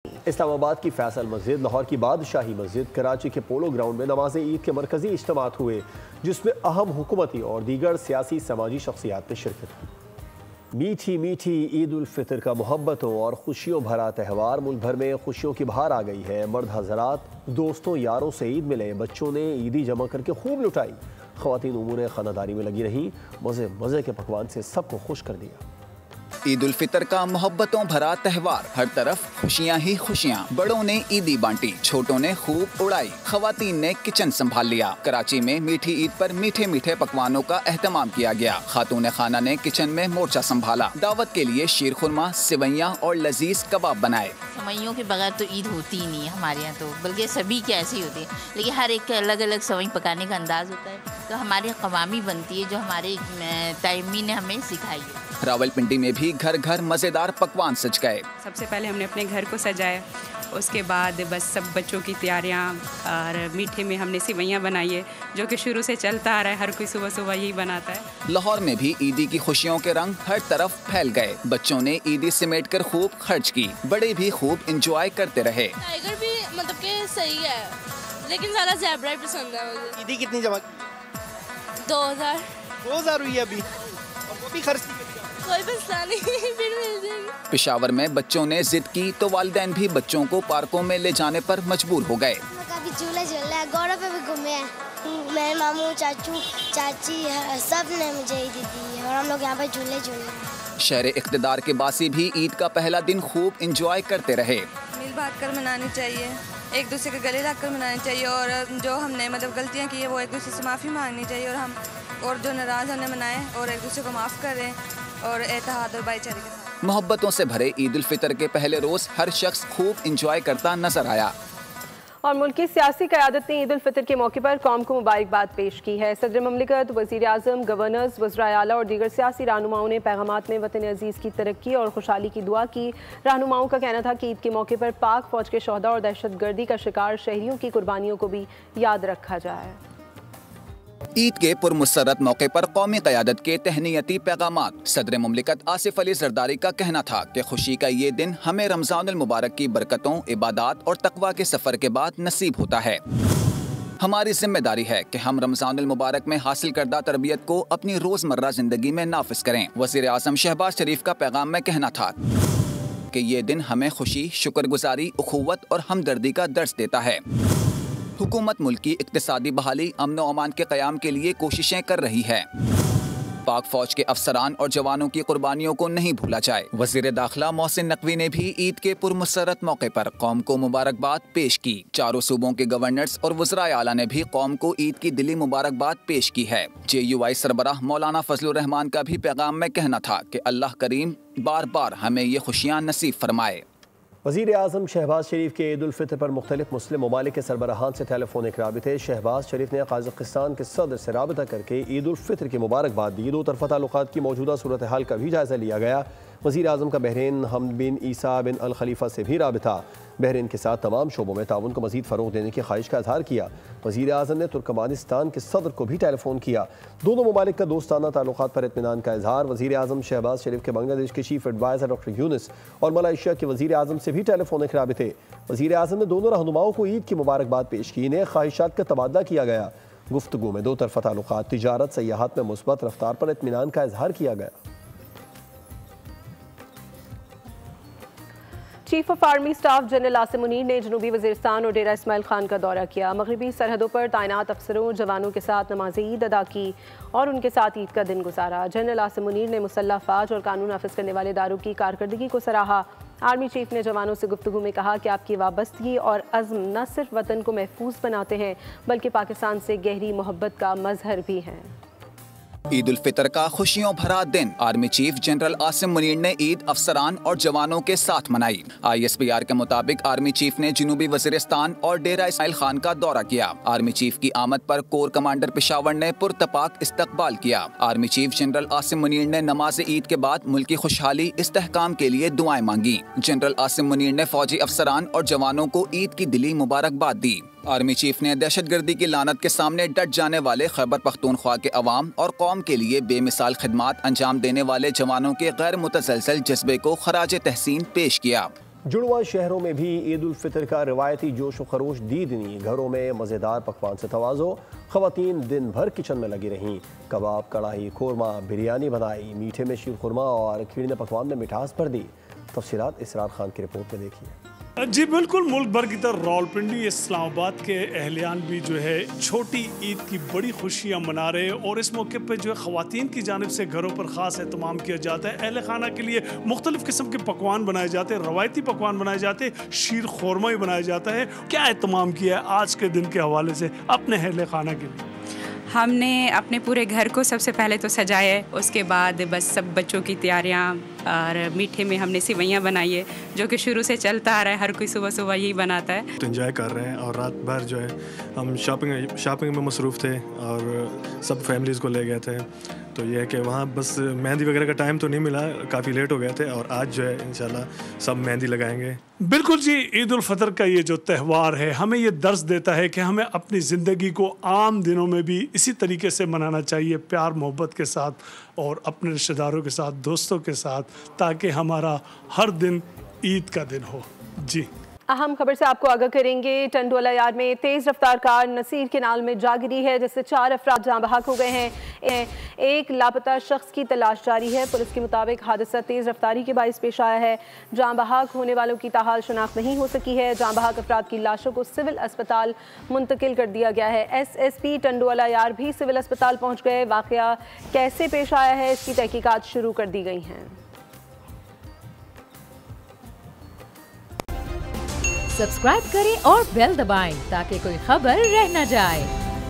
इस्लामाबाद की फैसल मस्जिद, लाहौर की बादशाही मस्जिद, कराची के पोलो ग्राउंड में नमाज ईद के मरकजी इज्तिमात हुए, जिसमें अहम हुकूमती और दीगर सियासी समाजी शख्सियात ने शिरकत की। मीठी मीठी ईद उल फितर का मोहब्बतों और खुशियों भरा त्यौहार, मुल्क भर में खुशियों की बहार आ गई है। मर्द हजरात दोस्तों यारों से ईद मिले, बच्चों ने ईदी जमा करके खूब लुटाई, ख़वातीन उमूर खानादारी में लगी रही, मज़े मज़े के पकवान से सबको खुश कर दिया। ईद उल फितर का मोहब्बतों भरा त्यौहार, हर तरफ खुशियां ही खुशियां। बड़ों ने ईदी बांटी, छोटों ने खूब उड़ाई, खवातीन ने किचन संभाल लिया। कराची में मीठी ईद पर मीठे मीठे पकवानों का एहतमाम किया गया। खातून खाना ने किचन में मोर्चा संभाला। दावत के लिए शीर खुरमा, सिवैयां और लजीज कबाब बनाए। सवैयों के बगैर तो ईद होती ही नहीं है हमारे यहाँ, तो बल्कि सभी की ऐसी होती है, लेकिन हर एक का अलग अलग सवई पकाने का अंदाज होता है। तो हमारे कवामी बनती है जो हमारे ताइमी ने हमें सिखाई है। रावलपिंडी में भी घर घर मजेदार पकवान सज गए। सबसे पहले हमने अपने घर को सजाया, उसके बाद बस सब बच्चों की तैयारियां, और मीठे में हमने सिवैयां बनाई है, जो कि शुरू से चलता आ रहा है, हर कोई सुबह सुबह यही बनाता है। लाहौर में भी ईदी की खुशियों के रंग हर तरफ फैल गए। बच्चों ने ईदी समेट कर खूब खर्च की, बड़े भी खूब इंजॉय करते रहे। टाइगर भी मतलब के सही है, लेकिन ज़्यादा ज़ेब्रा ही पसंद है मुझे। ईदी कितनी जमा? 2000 हुई है अभी, और वो भी खर्च नहीं। कोई मसला नहीं, फिर मिल जाएगी। पेशावर में बच्चों ने जिद की तो वालिदैन भी बच्चों को पार्कों में ले जाने पर मजबूर हो गए। कभी झूला झूल रहा है, गौरव पे भी घूमे हैं, मेरे मामू चाचू चाची सब ने मुझे ईद दी है, और हम लोग यहाँ पर झूले झूल रहे हैं। शहर इक़्तिदार के बासी भी ईद का पहला दिन खूब इंजॉय करते रहे। मिल बांट कर मनानी चाहिए, एक दूसरे के गले लग कर मनानी चाहिए, और जो हमने मतलब गलतियाँ की है वो एक दूसरे से माफ़ी मांगनी चाहिए, और जो नाराज़ हमने मनाए और एक दूसरे को माफ़ करें, और एतहाद और भाईचारे के साथ। मोहब्बतों से भरे ईद उल फितर के पहले रोज हर शख्स खूब इंजॉय करता नजर आया। और मुल्क की सियासी क़यादत ने ईद उल फितर के मौके पर कौम को मुबारकबाद पेश की है। सदर ममलिकत, वज़ीर आज़म, गवर्नर्स, वज़राए आला और दीगर सियासी रहनुमाओं ने पैगामात में वतन अजीज़ की तरक्की और खुशहाली की दुआ की। रहनुमाओं का कहना था कि ईद के मौके पर पाक फौज के शोहदा और दहशतगर्दी का शिकार शहरियों की कुर्बानियों को भी याद रखा जाए। ईद के पुरमुसरत मौके पर कौमी क़यादत के तहनीयती पैगामात। सदर मुमलिकत आसिफ अली जरदारी का कहना था कि खुशी का ये दिन हमें रमज़ानुल मुबारक की बरकतों, इबादत और तकवा के सफ़र के बाद नसीब होता है। हमारी जिम्मेदारी है कि हम रमज़ानुल मुबारक में हासिल करदा तरबियत को अपनी रोज़मर्रा ज़िंदगी में नाफिज करें। वज़ीर आज़म शहबाज शरीफ का पैगाम में कहना था कि ये दिन हमें खुशी, शुक्रगुजारी, उखुवत और हमदर्दी का दर्स देता है। हुकूमत मुल्क की इक्तिसादी बहाली, अमन और अमान के क़याम के लिए कोशिशें कर रही है। पाक फौज के अफसरान और जवानों की कुर्बानियों को नहीं भूला जाए। वज़ीर दाखिला मोहसिन नकवी ने भी ईद के पुरमुसरत मौके पर कौम को मुबारकबाद पेश की। चारों सूबों के गवर्नर्स और वज़राए आला ने भी कौम को ईद की दिली मुबारकबाद पेश की है। JUI सरबराह मौलाना फजलुर रहमान का भी पैगाम में कहना था कि अल्लाह करीम बार बार हमें ये खुशियाँ नसीब फरमाए। वज़ीर आज़म शहबाज शरीफ के ईद उल फितर पर मुख्तलिफ मुस्लिम ममालिक के सरबराहान से टेलीफोनिक राबिते। शहबाज शरीफ ने कज़ाकिस्तान के सदर से राबिता करके ईद उल फितर की मुबारकबाद दी। दो तरफ़ा ताल्लुकात की मौजूदा सूरत हाल का भी जायज़ा लिया गया। वज़ीर आज़म का बहरीन हमद बिन ईसा बिन अल खलीफा से भी राबिता। बहरीन के साथ तमाम शोबों में ताउन को मज़ीद फ़रोग़ देने की ख्वाहिश का इज़हार किया। वज़ीर आज़म ने तुर्कमानिस्तान के सदर को भी टेलीफोन किया। दोनों ममालिक का दोस्ताना ताल्लुकात पर इत्मीनान का इज़हार। वज़ीर आज़म शहबाज शरीफ के बांग्लादेश के चीफ एडवाइज़र डॉक्टर यूनुस और मलेशिया के वज़ीर आज़म से भी टेलीफोनिक राबिते। वज़ीर आज़म ने दोनों रहनुमाओं को ईद की मुबारकबाद पेश की। इन्हें ख्वाहिशात का तबादला किया गया। गुफ्तगू में दो तरफ़ा ताल्लुकात, तिजारत, सयाहत में मुस्बत रफ्तार पर इत्मीनान का इज़हार किया गया। Chief of army staff general Asim Munir ने जनूबी वज़ीरिस्तान और डेरा इस्माइल खान का दौरा किया। मगरबी सरहदों पर तैनात अफसरों जवानों के साथ नमाज ईद अदा की और उनके साथ ईद का दिन गुजारा। जनरल आसिम मुनीर ने मुसल्लह फ़ौज और कानून नाफिज करने वाले इदारों की कारकर्दगी को सराहा। आर्मी चीफ ने जवानों से गुफ्तगू में कहा कि आपकी वाबस्तगी और अज़्म न सिर्फ वतन को महफूज बनाते हैं बल्कि पाकिस्तान से गहरी मोहब्बत का मजहर भी हैं। ईद उल फितर का खुशियों भरा दिन। Army chief general Asim Munir ने ईद अफसरान और जवानों के साथ मनाई। ISPR के मुताबिक आर्मी चीफ ने जनूबी वज़ीरिस्तान और डेरा इस्माइल खान का दौरा किया। आर्मी चीफ की आमद पर कोर कमांडर पेशावर ने पुरतपाक इस्तकबाल किया। Army chief general Asim Munir ने नमाज ईद के बाद मुल्क की खुशहाली इस्तेहकाम के लिए दुआएं मांगी। जनरल आसिम मुनीर ने फौजी अफसरान और जवानों को ईद की दिली मुबारकबाद दी। आर्मी चीफ ने दहशतगर्दी की लानत के सामने डट जाने वाले खैबर पख्तूनख्वा के अवाम और कौम के लिए बेमिसाल खिदमात अंजाम देने वाले जवानों के गैर मुतसलसल जज्बे को खराज तहसीन पेश किया। जुड़वा शहरों में भी ईद उल फितर का रिवायती जोश व खरोश दीदनी। घरों में मज़ेदार पकवान से तवाज़ो। ख़वातीन दिन भर किचन में लगी रहीं। कबाब, कढ़ाई, कोरमा, बिरयानी बनाई। मीठे में शीर खुरमा और खीरने पकवान में मिठास भर दी। तफसीलात इसरार खान की रिपोर्ट में देखिए। जी बिल्कुल, मुल्क भर की तरह रावलपिंडी, इस्लामाबाद के अहलियान भी जो है छोटी ईद की बड़ी खुशियां मना रहे हैं और इस मौके पर जो है ख़वातीन की जानिब से घरों पर ख़ास एहतमाम किया जाता है। अहल खाना के लिए मुख्तलिफ़ किस्म के पकवान बनाए जाते हैं, रवायती पकवान बनाए जाते हैं, शीर खोरमा भी बनाया जाता है। क्या एहतमाम किया है आज के दिन के हवाले से अपने अहल खाना के लिए? हमने अपने पूरे घर को सबसे पहले तो सजाया है, उसके बाद बस सब बच्चों की तैयारियां और मीठे में हमने सिवैयाँ बनाई है जो कि शुरू से चलता आ रहा है, हर कोई सुबह सुबह यही बनाता है। तो एंजॉय कर रहे हैं और रात भर जो है हम शॉपिंग में मसरूफ़ थे और सब फैमिलीज़ को ले गए थे। तो ये है कि वहाँ बस मेहंदी वगैरह का टाइम तो नहीं मिला, काफ़ी लेट हो गए थे और आज जो है इंशाल्लाह सब मेहंदी लगाएंगे। बिल्कुल जी, ईद उल फितर का ये जो त्यौहार है हमें ये दर्स देता है कि हमें अपनी ज़िंदगी को आम दिनों में भी इसी तरीके से मनाना चाहिए, प्यार मोहब्बत के साथ और अपने रिश्तेदारों के साथ, दोस्तों के साथ, ताकि हमारा हर दिन ईद का दिन हो। जी, अहम खबर से आपको आगाह करेंगे। टंडोला यार्ड में तेज रफ्तार कार नसीर केनाल में जा गिरी है, जिससे 4 अफराद जाँ बहक हो गए हैं। एक लापता शख्स की तलाश जारी है। पुलिस के मुताबिक हादसा तेज रफ्तारी के बाइस पेश आया है। जाँ बहक होने वालों की ताहाल शनाख्त नहीं हो सकी है। जाँ बहक अफराद की लाशों को सिविल अस्पताल मुंतकिल कर दिया गया है। SSP टंडोला यार्ड भी सिविल अस्पताल पहुँच गए। वाक़या कैसे पेश आया है, इसकी तहकीकात शुरू कर दी गई हैं। सब्सक्राइब करें और बेल दबाएं ताकि कोई खबर रह न जाए।